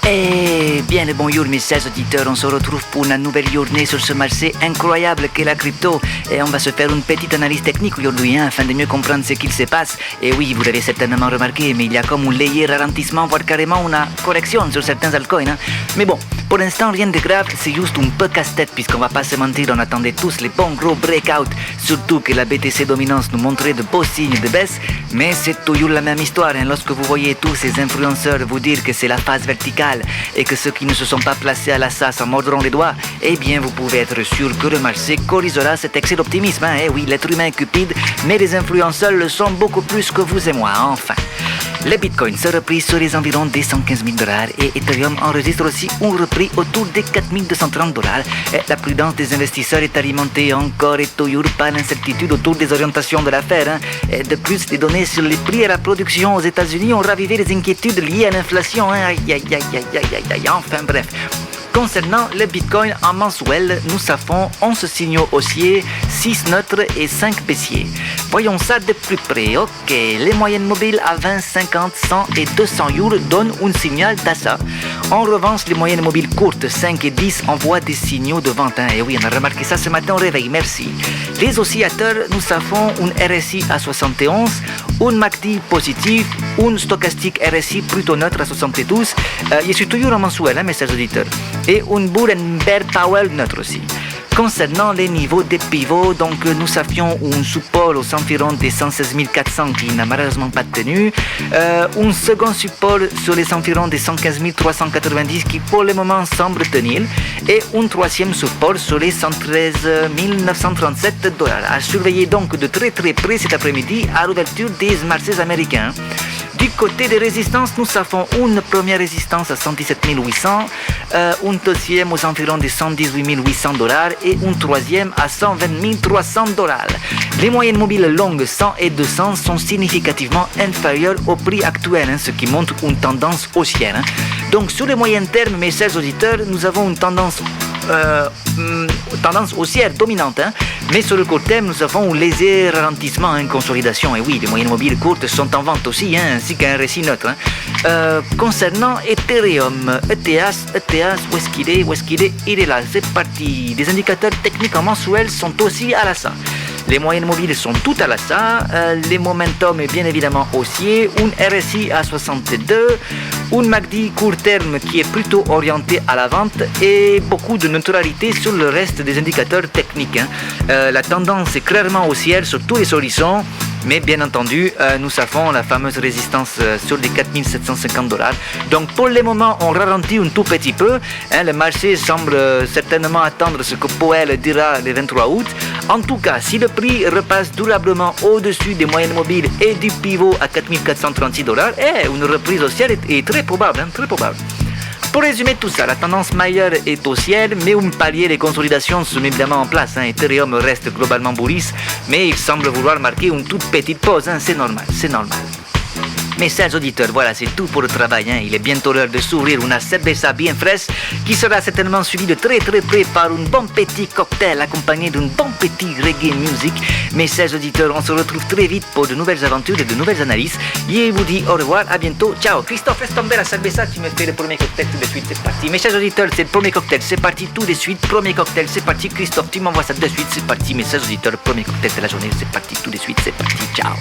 Eh bien le bonjour mes chers auditeurs, on se retrouve pour une nouvelle journée sur ce marché incroyable qu'est la crypto et on va se faire une petite analyse technique aujourd'hui afin de mieux comprendre ce qu'il se passe. Et oui, vous l'avez certainement remarqué, mais il y a comme un léger ralentissement, voire carrément une correction sur certains altcoins. Mais bon, pour l'instant rien de grave, c'est juste un peu casse-tête puisqu'on va pas se mentir, on attendait tous les bons gros breakouts, surtout que la BTC dominance nous montrait de beaux signes de baisse, mais c'est toujours la même histoire. Lorsque vous voyez tous ces influenceurs vous dire que c'est la phase verticale et que ceux qui ne se sont pas placés à l'assa s'en mordront les doigts, eh bien vous pouvez être sûr que le marché corrigera cet excès d'optimisme. Eh oui, l'être humain est cupide, mais les influenceurs le sont beaucoup plus que vous et moi, enfin. Le Bitcoin se replie sur les environs des 115 000 $ et Ethereum enregistre aussi un repli autour des 4 230 $. Et la prudence des investisseurs est alimentée encore et toujours par l'incertitude autour des orientations de l'affaire. Et de plus, les données sur les prix et la production aux États-Unis ont ravivé les inquiétudes liées à l'inflation. Aïe, aïe, aïe, aïe, aïe, aïe, enfin bref. Concernant le Bitcoin en mensuel, nous avons 11 signaux haussiers, 6 neutres et 5 baissiers. Voyons ça de plus près. Ok, les moyennes mobiles à 20, 50, 100 et 200 jours donnent un signal d'achat. En revanche, les moyennes mobiles courtes, 5 et 10, envoient des signaux de vente. Et oui, on a remarqué ça ce matin au réveil, merci. Les oscillateurs, nous avons un RSI à 71, un MACD positif, un stochastique RSI plutôt neutre à 72. Je suis toujours en mensuel, mes chers auditeurs. Et un Bull & Bear Powell neutre aussi. Concernant les niveaux des pivots, donc nous avions un support aux environs des 116 400 qui n'a malheureusement pas tenu, un second support sur les environs des 115 390 qui pour le moment semble tenir, et un troisième support sur les 113 937 $. À surveiller donc de très très près cet après-midi à l'ouverture des marchés américains. Du côté des résistances, nous avons une première résistance à 117 800, une deuxième aux environs des 118 800 $ et une troisième à 120 300 $. Les moyennes mobiles longues 100 et 200 sont significativement inférieures au prix actuel, ce qui montre une tendance haussière. Donc sur le moyen terme, mes chers auditeurs, nous avons une tendance haussière dominante, mais sur le court terme, nous avons un léger ralentissement, une consolidation. Et oui, les moyennes mobiles courtes sont en vente aussi, ainsi qu'un récit neutre. Concernant Ethereum, ETH, où est-ce qu'il est? Il est là, c'est parti. Les indicateurs techniques en mensuel sont aussi à l'achat. Les moyennes mobiles sont toutes à l'achat, les momentum est bien évidemment haussier, un RSI à 62, un MACD court terme qui est plutôt orienté à la vente et beaucoup de neutralité sur le reste des indicateurs techniques. La tendance est clairement haussière sur tous les horizons. Mais bien entendu, nous avons la fameuse résistance sur les 4 750 $. Donc pour le moment, on ralentit un tout petit peu. Le marché semble certainement attendre ce que Powell dira le 23 août. En tout cas, si le prix repasse durablement au-dessus des moyennes mobiles et du pivot à 4 436 $, une reprise haussière est très probable, très probable. Pour résumer tout ça, la tendance majeure est haussière, mais un palier de consolidation se met évidemment en place. Ethereum reste globalement bullish, mais il semble vouloir marquer une toute petite pause. C'est normal, c'est normal. Mes chers auditeurs, voilà, c'est tout pour le travail. Il est bientôt l'heure de s'ouvrir une cerveza bien fraîche qui sera certainement suivie de très très près par un bon petit cocktail accompagné d'un bon petit reggae music. Mes chers auditeurs, on se retrouve très vite pour de nouvelles aventures et de nouvelles analyses. Et je vous dis au revoir, à bientôt, ciao. Christophe, laisse tomber la cerveza, tu me fais le premier cocktail tout de suite, c'est parti. Mes chers auditeurs, c'est le premier cocktail, c'est parti tout de suite. Premier cocktail, c'est parti. Christophe, tu m'envoies ça de suite, c'est parti. Mes chers auditeurs, premier cocktail de la journée, c'est parti tout de suite, c'est parti, ciao.